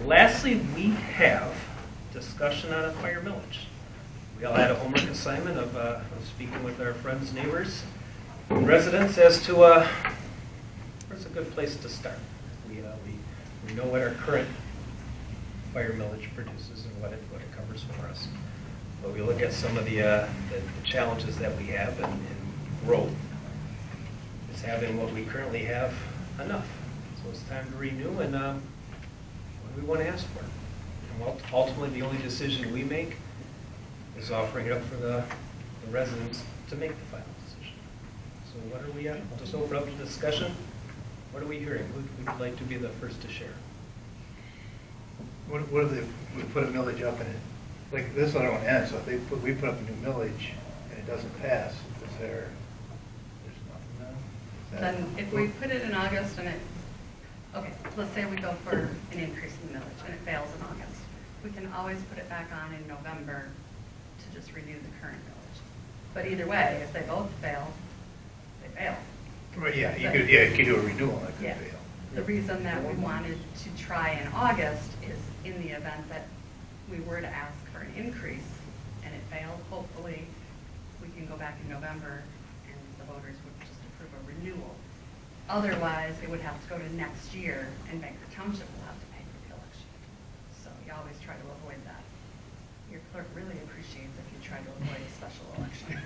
Lastly, we have discussion on a fire millage. We all had a homework assignment of speaking with our friends, neighbors, and residents as to where's a good place to start. We know what our current fire millage produces and what it covers for us. But we look at some of the challenges that we have and growth. Is having what we currently have enough? So it's time to renew, and what do we want to ask for? And ultimately, the only decision we make is offering it up for the residents to make the final decision. So what are we at? I'll just open up the discussion. What are we hearing? Who would like to be the first to share? What if we put a millage up in it? Like, this is what I want to end. So if we put up a new millage and it doesn't pass, is there's nothing then? Then if we put it in August and okay, let's say we go for an increase in the millage and it fails in August. We can always put it back on in November to just renew the current millage. But either way, if they both fail, they fail. Right, yeah, you could do a renewal that could Yeah. fail. The reason that we wanted to try in August is in the event that we were to ask for an increase and it failed, hopefully we can go back in November and the voters would just approve a renewal. Otherwise, it would have to go to next year and Banker Township will have to pay for the election. So you always try to avoid that. Your clerk really appreciates if you try to avoid a special election.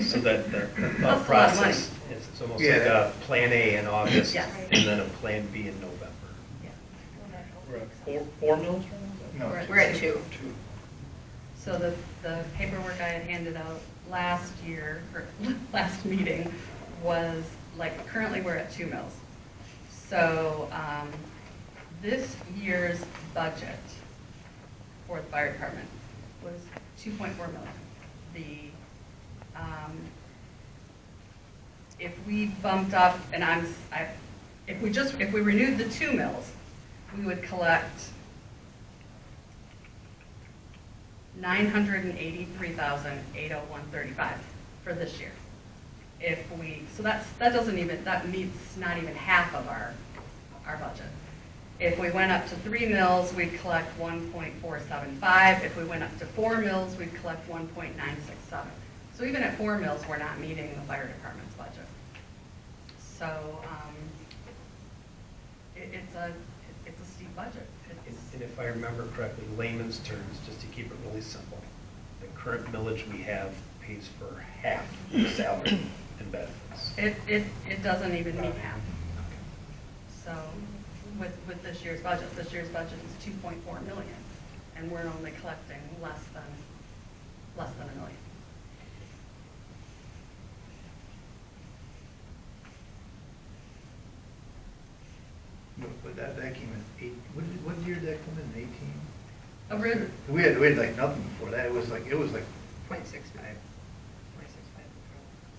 So that the That's thought a lot of money. process is it's almost like a plan A in August Yes. and then a plan B in November. Yeah. We're at four mills right now? No, We're at two. So the paperwork I had handed out last year, or last meeting, was like, currently we're at 2 mills. So this year's budget for the fire department was 2.4 million. If we bumped up, and if we renewed the 2 mills, we would collect $983,801.35 for this year. That meets not even half of our budget. If we went up to 3 mills, we'd collect 1.475. If we went up to 4 mills, we'd collect 1.967. So even at 4 mills, we're not meeting the fire department's budget. So it's a steep budget. And if I remember correctly, layman's terms, just to keep it really simple, the current millage we have pays for half the salary and benefits. It doesn't even meet half. So with this year's budget is 2.4 million, and we're only collecting less than $1 million. But that came in what year did that come in? 18? We had like nothing before that. It was like 0.65.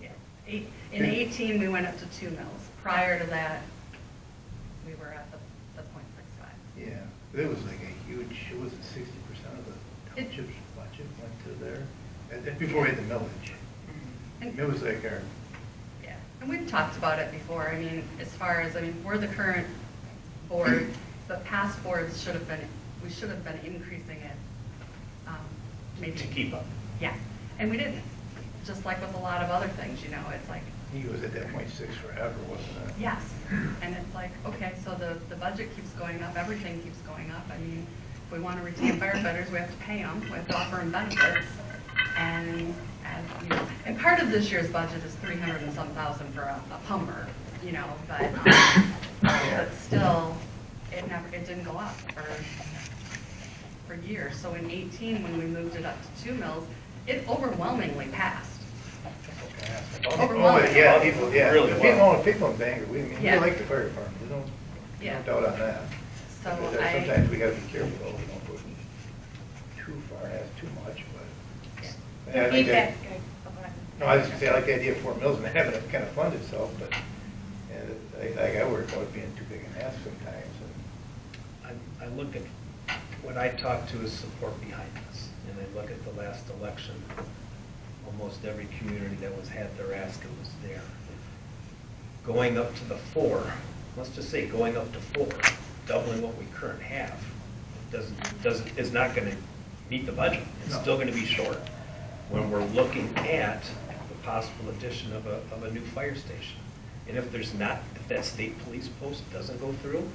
Yeah. In 18, we went up to 2 mills. Prior to that, we were at the 0.65. Yeah, it was like a huge. It was 60% of the township's budget went to there. And before we had the millage, it was like our. Yeah, and we've talked about it before. I mean, we're the current board, but past boards we should have been increasing it. Maybe To keep up. Yeah, and we didn't. Just like with a lot of other things, it's like. He was at that 0.6 forever, wasn't it? Yes, and it's like, okay, so the budget keeps going up, everything keeps going up. I mean, if we want to retain firefighters, we have to pay them, we have to offer them benefits, and part of this year's budget is 300 and some thousand for a pumper, but still, it didn't go up for years. So in 18, when we moved it up to 2 mills, it overwhelmingly passed. Oh, yeah, people Really well. People in Bangor, we like the fire department. There's no doubt on that. So sometimes we got to be careful. We don't go too far and ask too much, but. Yeah. I think that, no, I was going to say I like the idea of 4 mills and having it kind of fund itself, but I worry about it being too big an ask sometimes. I look at what I talk to is support behind this, and I look at the last election. Almost every community that had their ask, it was there. Going up to the 4, let's just say going up to 4, doubling what we current half is not going to meet the budget. It's No. still going to be short. When we're looking at the possible addition of a new fire station. And if that state police post doesn't go through,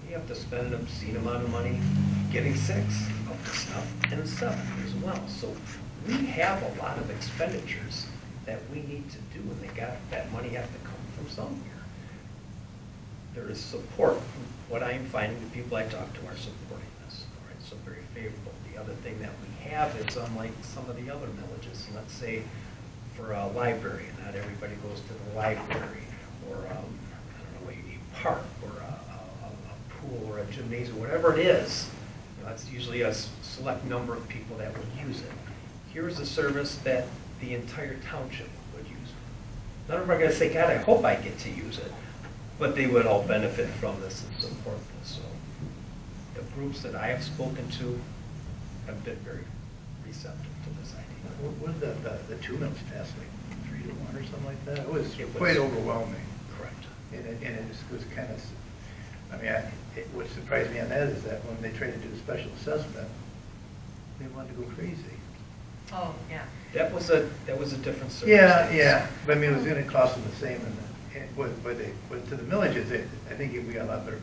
you have to spend an obscene amount of money getting 6 of the stuff and 7 as well. So we have a lot of expenditures that we need to do, and that money has to come from somewhere. There is support. What I am finding, the people I talk to are supporting this. All right, so very favorable. The other thing that we have is, unlike some of the other villages, let's say for a library, not everybody goes to the library, or I don't know, a park, or a pool, or a gymnasium, whatever it is. That's usually a select number of people that would use it. Here's a service that the entire township would use. None of them are going to say, God, I hope I get to use it. But they would all benefit from this and support this. So the groups that I have spoken to have been very receptive to this idea. What did the 2 mills pass, like 3 to 1 or something like that? It was It was quite overwhelming. Correct. And it was kind of, I mean, what surprised me on that is that when they tried to do the special assessment, they wanted to go crazy. Oh, yeah. That was a different circumstance. Yeah, but I mean, it was going to cost them the same, but to the millages, I think we got a lot better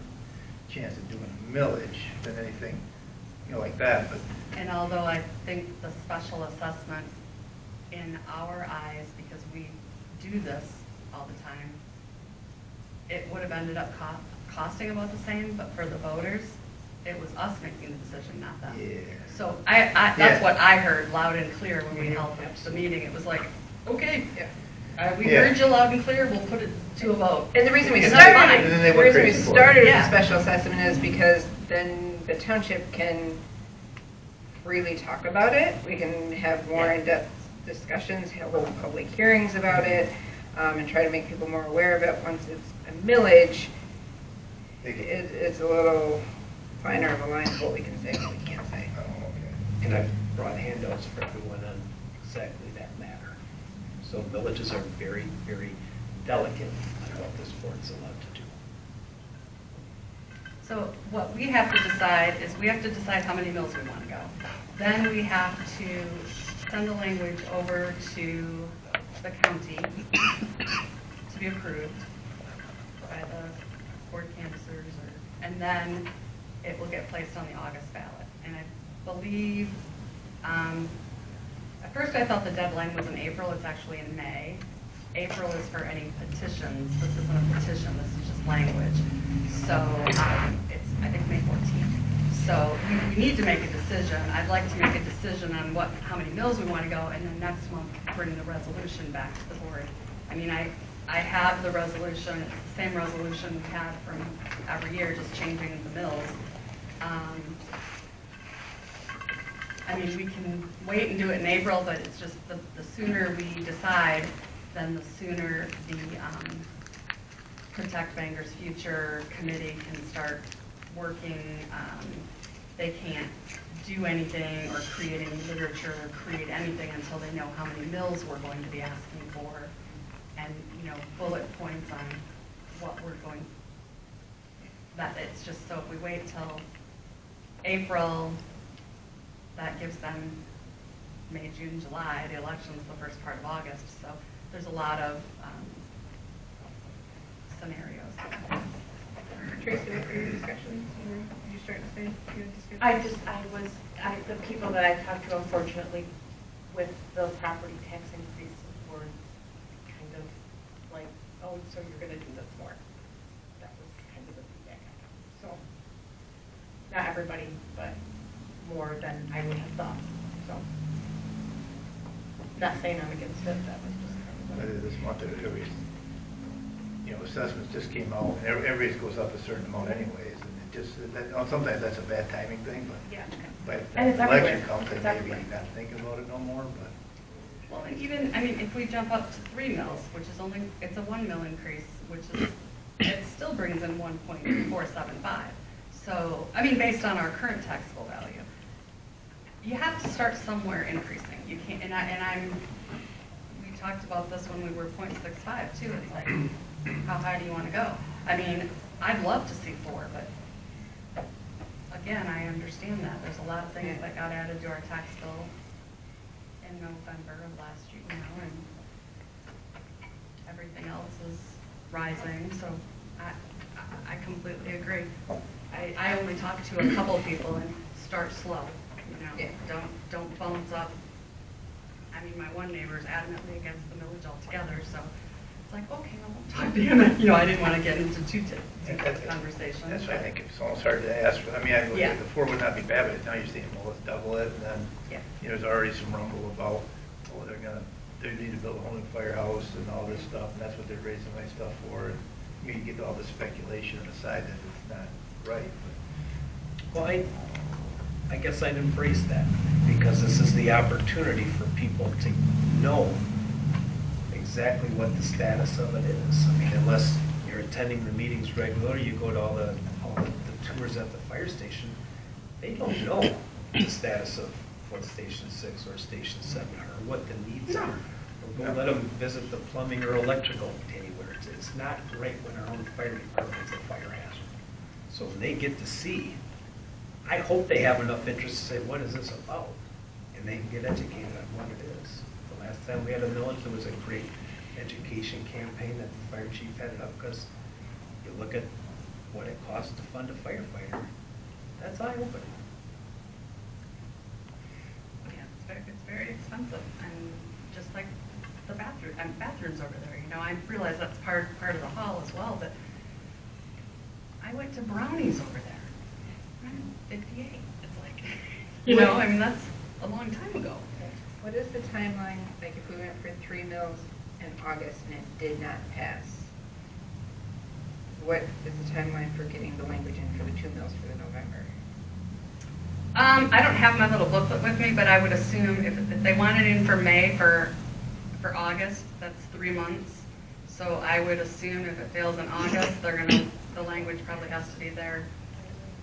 chance of doing a millage than anything, like that, but. And although I think the special assessment in our eyes, because we do this all the time, it would have ended up costing about the same, but for the voters, it was us making the decision, not them. Yeah. So that's what I heard loud and clear when we held the meeting. It was like, okay, we heard you loud and clear, we'll put it to a vote. And the reason we And that's started, fine. And then they the went reason we crazy for it. started with Yeah. the special assessment is because then the township can freely talk about it. We can have more in-depth discussions, hold public hearings about it, and try to make people more aware of it. Once it's a millage, it's a little finer of a line of what we can say and what we can't say. Oh, okay. And I've brought handouts for everyone on exactly that matter. So villages are very, very delicate on what this board's allowed to do. So what we have to decide is we have to decide how many mills we want to go. Then we have to send the language over to the county to be approved by the board canvassers, and then it will get placed on the August ballot. And I believe, at first I thought the deadline was in April, it's actually in May. April is for any petitions. This isn't a petition, this is just language. So it's, I think, May 14th. So we need to make a decision. I'd like to make a decision on how many mills we want to go, and then next month bring the resolution back to the board. I mean, I have the resolution, it's the same resolution we had from every year, just changing the mills. I mean, we can wait and do it in April, but it's just the sooner we decide, then the sooner the Protect Bangor's Future Committee can start working. They can't do anything or create any literature or create anything until they know how many mills we're going to be asking for, and bullet points on what we're going. That it's just, so if we wait till April, that gives them May, June, July. The election's the first part of August, so there's a lot of scenarios. Tracy, what were your discussions? Did you start to say you had discussions? The people that I talked to, unfortunately, with the property tax increase were kind of like, oh, so you're going to do this more. That was kind of the feedback I got. So, not everybody, but more than I would have thought. So, not saying I'm against it, that was just kind of This month, assessments just came out, and everybody's goes up a certain amount anyways, and it just, sometimes that's a bad timing thing, but. yeah. But And it's the election everywhere. comes, It's and maybe everywhere. not thinking about it no more, but. Well, and even, I mean, if we jump up to 3 mills, which is only, it's a 1 mill increase, which is, it still brings in 1.475. So, I mean, based on our current taxable value, you have to start somewhere increasing. You can't, we talked about this when we were 0.65 too. It's like, how high do you want to go? I mean, I'd love to see 4, but again, I understand that. There's a lot of things that got added to our tax bill in November of last year, you know, and everything else is rising, so I completely agree. I only talk to a couple of people and start slow, you know, don't bones up. I mean, my one neighbor is adamantly against the millage altogether, so it's like, okay, I won't talk to him. You know, I didn't want to get into too deep conversation. That's why I think it's almost hard to ask. I mean, I look Yeah. at the 4 would not be bad, but now you're saying, well, let's double it, and then, Yeah. you know, there's already some rumble about, oh, they need to build a whole new firehouse and all this stuff, and that's what they're raising my stuff for. And you get all the speculation on the side that it's not right. Well, I guess I'd embrace that, because this is the opportunity for people to know exactly what the status of it is. I mean, unless you're attending the meetings regularly, you go to all the tours at the fire station, they don't know the status of what Station 6 or Station 7 are, or what the needs are. Or go let them visit the plumbing or electrical anywhere. It's not right when our own fire department's a fire hazard. So when they get to see, I hope they have enough interest to say, what is this about? And they can get educated on what it is. The last time we had a millage, there was a great education campaign that the fire chief headed up, because you look at what it costs to fund a firefighter, that's eye-opening. Yeah, it's very expensive, and just like the bathrooms over there, you know, I realize that's part of the hall as well, but I went to Brownies over there. I'm 58. It's like, you know, I mean, that's a long time ago. What is the timeline, like if we went for 3 mills in August and it did not pass? What is the timeline for getting the language in for the 2 mills for the November? I don't have my little booklet with me, but I would assume if they want it in for May for August, that's 3 months. So I would assume if it fails in August, the language probably has to be there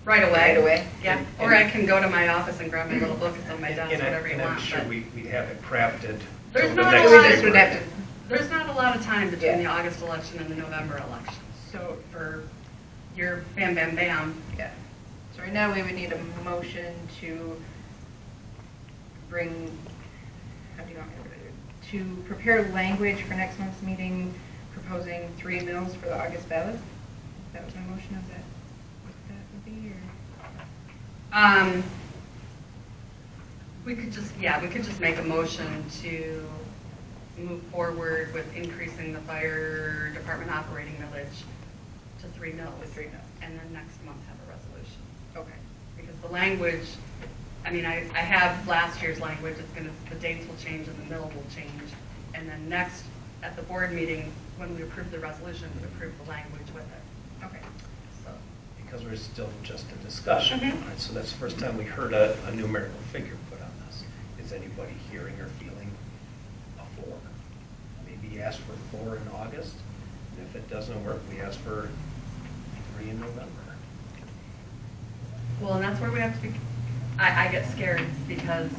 right away. Right away. Yeah. Or I can go to my office and grab my little book. It's on my desk, whatever you and want. I'm sure but we'd have it crafted. There's till the not next a lot We just would have to, There's not a lot of time between Yeah. the August election and the November election. So for your bam, bam, bam, yeah. So right now we would need a motion to bring, how do you want me to word it? To prepare language for next month's meeting proposing 3 mills for the August ballot? That was my motion, is that what that would be, or? we could just make a motion to move forward with increasing the fire department operating millage to 3 mills. To 3 mills. And then next month have a resolution. Okay. Because the language, I mean, I have last year's language, the dates will change and the mill will change. And then next, at the board meeting, when we approve the resolution, we approve the language with it. Okay. So, Because we're still just a discussion. Mhm. Right? So that's the first time we heard a numerical figure put on this. Is anybody hearing or feeling a 4? Maybe ask for 4 in August, and if it doesn't work, we ask for 3 in November. well, and that's where we have to be, I get scared because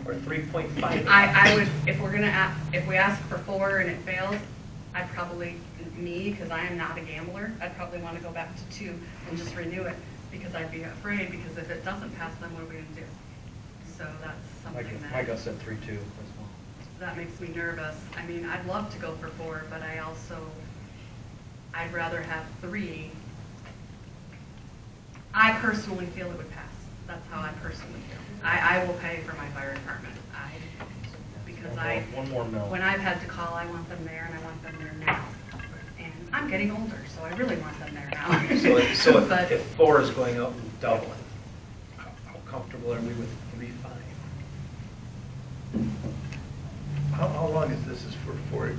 Or 3.5. I would, if we ask for 4 and it fails, I'd probably, because I am not a gambler, I'd probably want to go back to 2 and just renew it, because I'd be afraid, because if it doesn't pass, then what are we going to do? So that's something My gut said 3-2 as well. that makes me nervous. I mean, I'd love to go for 4, but I'd rather have 3. I personally feel it would pass. That's how I personally feel. I will pay for my fire department. Because One more mill. when I've had to call, I want them there and I want them there now. And I'm getting older, so I really want them there now. So But- if 4 is going up and doubling, how comfortable are we with 3.5? How long is this? Is for 4?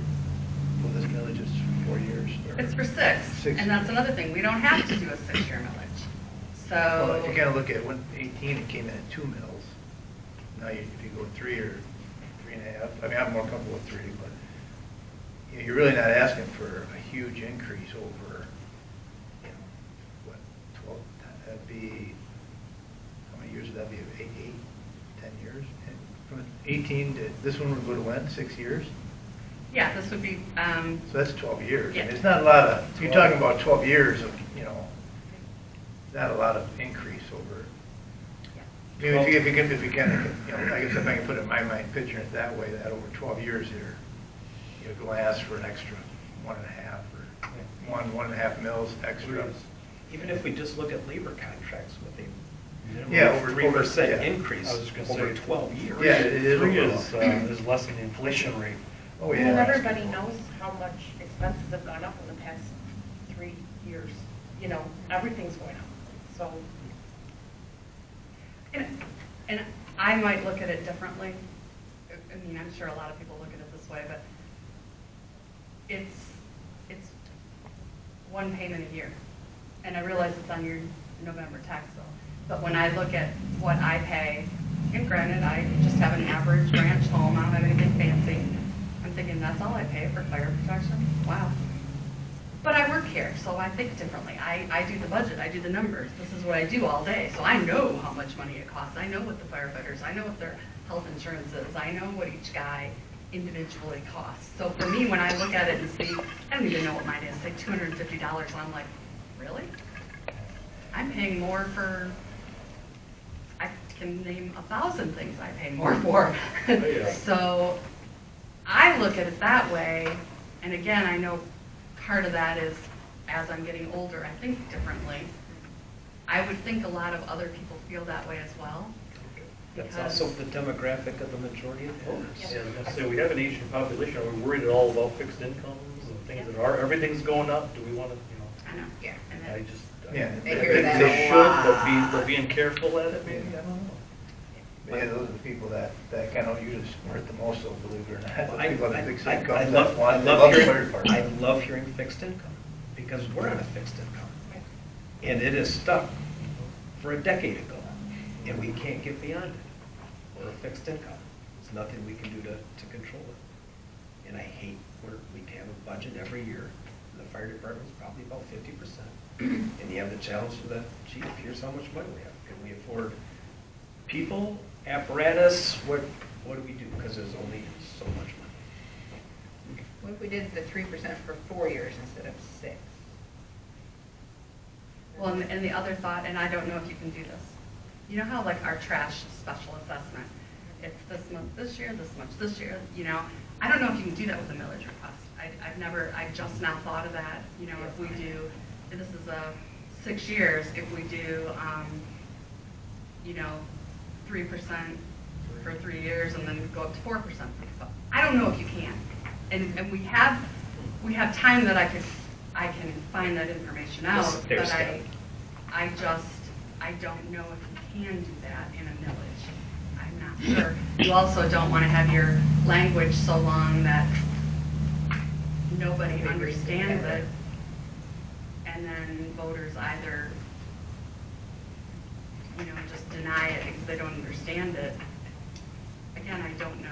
Well, this millage is 4 years. or- It's for 6, 6. and that's another thing. We don't have to do a 6-year millage. Well, if So, you kind of look at when 18, it came in at 2 mills. Now, if you go 3 or 3.5, I mean, I'm more comfortable with 3, but you know, you're really not asking for a huge increase over, you know, what, 12, that'd be, how many years would that be? 8, 10 years? And from 18 to, this one would go to when, 6 years? yeah, this would be, So that's 12 years. Yeah. And it's not a lot of, you're talking about 12 years of, you know, not a lot of increase over. Yeah. I mean, if you can, you know, I guess if I can put it in my mind, picture it that way, that over 12 years you're going to ask for an extra 1.5 or 1.5 mils extra. Even if we just look at labor contracts with a Yeah, minimum over- 3% yeah. increase I was just gonna over say, 12 years. Yeah, it is. 3 is less than the inflation rate. Oh, Well, yeah. everybody knows how much expenses have gone up in the past 3 years. You know, everything's going up, so. And I might look at it differently. I mean, I'm sure a lot of people look at it this way, but it's one payment a year. And I realize it's on your November tax bill. But when I look at what I pay, and granted, I just have an average ranch home, I don't have anything fancy. I'm thinking, that's all I pay for fire protection? Wow. But I work here, so I think differently. I do the budget, I do the numbers. This is what I do all day, so I know how much money it costs. I know what the firefighters, I know what their health insurance is. I know what each guy individually costs. So for me, when I look at it and see, I don't even know what mine is, say $250, and I'm like, really? I'm paying more for, I can name 1,000 things I pay more for. Yeah. So I look at it that way, and again, I know part of that is as I'm getting older, I think differently. I would think a lot of other people feel that way as well. That's because- also the demographic of the majority of voters. Yeah, I was gonna say, we have an aging population. Are we worried at all about fixed incomes and things that are, everything's going up? Do we want to, I know. Yeah. And I then- just. Yeah. I I hear think that they a should, lot. but they're being careful at it, maybe, I don't know. Yeah, those are the people that kind of usually support the most, though, believe it or not. The I people that fix I incomes, love that's one, they the love the fire fire department. I love hearing fixed income, because we're on a fixed income. And it is stuck for a decade ago, and we can't get beyond it. We're a fixed income. There's nothing we can do to control it. And I hate where we have a budget every year, and the fire department's probably about 50%. And you have the challenge of the, gee, here's how much money we have. Can we afford people, apparatus, what do we do? Because there's only so much money. What if we did the 3% for 4 years instead of 6? Well, and the other thought, and I don't know if you can do this, you know how like our trash special assessment, it's this much this year, this much this year, you know, I don't know if you can do that with a millage request. I've just now thought of that, you know, if we do, this is 6 years, if we do, you know, 3% for 3 years and then go up to 4%. I don't know if you can. And we have time that I can find that information out, Yes, there's but that. I don't know if you can do that in a millage. I'm not sure. You also don't want to have your language so long that nobody understands it, and then voters either, you know, just deny it because they don't understand it. Again, I don't know.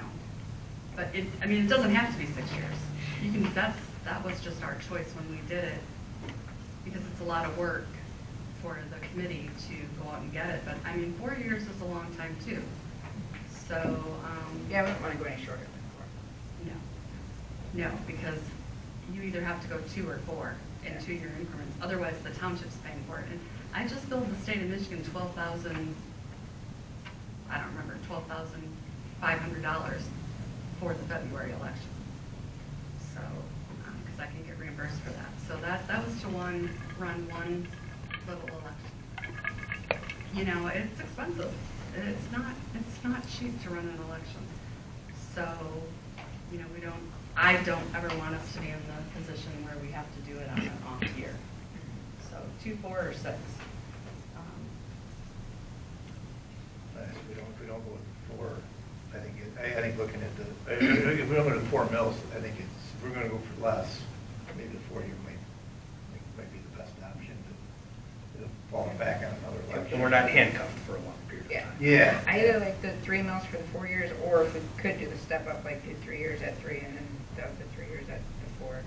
But I mean, it doesn't have to be 6 years. You can, that was just our choice when we did it, because it's a lot of work for the committee to go out and get it. But I mean, 4 years is a long time too. So, Yeah, we don't want to go any shorter than 4. no, because you either have to go 2 or 4 in 2-year increments. Otherwise, the township's paying for it. And I just billed the state of Michigan $12,000, I don't remember, $12,500 for the February election. So, because I can get reimbursed for that. So that was to run one little election. You know, it's expensive. It's not cheap to run an election. So, you know, I don't ever want us to be in the position where we have to do it on an off year. So 2, 4, or 6. If we don't go with 4, I think looking at if we don't go to 4 mils, I think if we're going to go for less, maybe the 4 year might be the best option to fall back on another election. And we're not handcuffed for a long period of Yeah. time. Yeah. I either like the 3 mils for the 4 years, or if we could do the step up, like do 3 years at 3 and then the 3 years at the 4.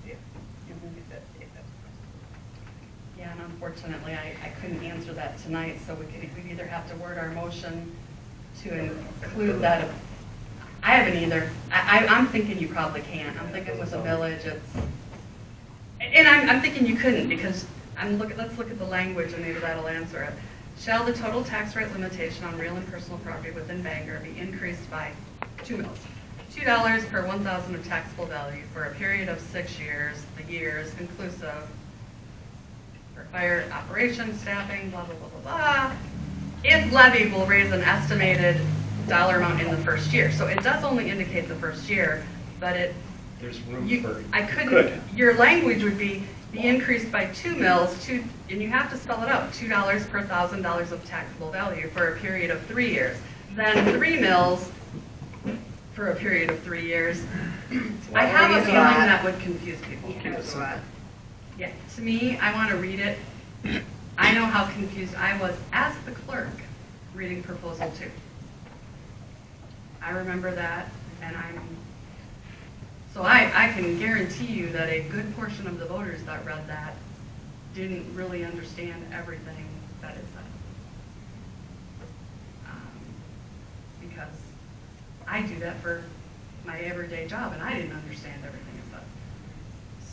Yeah. If that's possible. Yeah, and unfortunately, I couldn't answer that tonight, so we'd either have to word our motion to include that. I haven't either. I'm thinking you probably can't. I'm thinking with a millage, and I'm thinking you couldn't, because let's look at the language and maybe that'll answer it. Shall the total tax rate limitation on real and personal property within Bangor be increased by 2 mills? $2 per 1,000 of taxable value for a period of 6 years, the years inclusive for fire operations, staffing, blah, blah, blah, blah, blah. If levied, will raise an estimated dollar amount in the first year. So it does only indicate the first year, but There's room for. I couldn't, Could. your language would be increased by 2 mills, and you have to spell it out, $2 per $1,000 of taxable value for a period of 3 years. Then 3 mills for a period of 3 years. I have a feeling that would confuse people. That's a lot. Yeah, to me, I want to read it. I know how confused I was as the clerk reading proposal 2. I remember that, and so I can guarantee you that a good portion of the voters that read that didn't really understand everything that it said. Because I do that for my everyday job, and I didn't understand everything it said.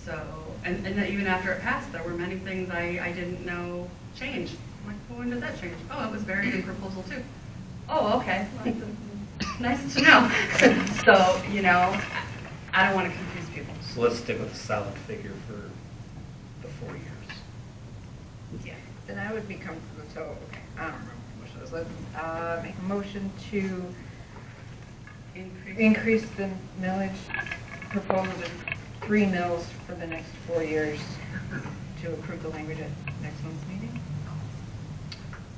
So, and then even after it passed, there were many things I didn't know changed. I'm like, well, when did that change? Oh, it was buried in proposal 2. Oh, okay. Well, nice to know. So, I don't want to confuse people. So let's stick with a solid figure for the 4 years. Yeah. Then I would be comfortable, so, okay, I don't remember what motion was. Let's make a motion to increase the millage proposal to 3 mills for the next 4 years to approve the language at next month's meeting.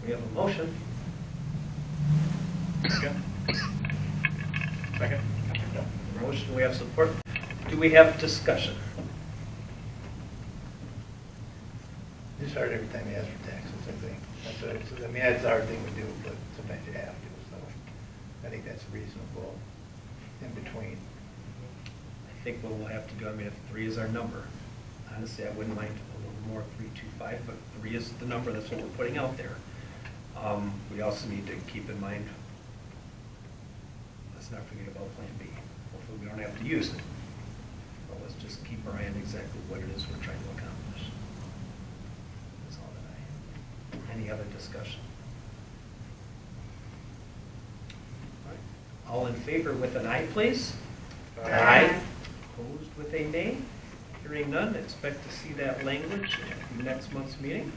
We have a motion. Second. Second. Motion, we have support. Do we have discussion? It's hard every time you ask for taxes, I think. That's a hard thing to do, but sometimes you have to, so I think that's reasonable in between. I think what we'll have to do, if 3 is our number, honestly, I wouldn't mind a little more, 325, but 3 is the number, that's what we're putting out there. We also need to keep in mind, let's not forget about Plan B. Hopefully we don't have to use it. But let's just keep our eye on exactly what it is we're trying to accomplish. That's all that I have. Any other discussion? All right. All in favor with an aye, please? Aye. Opposed with a nay? Hearing none, expect to see that language at next month's meeting.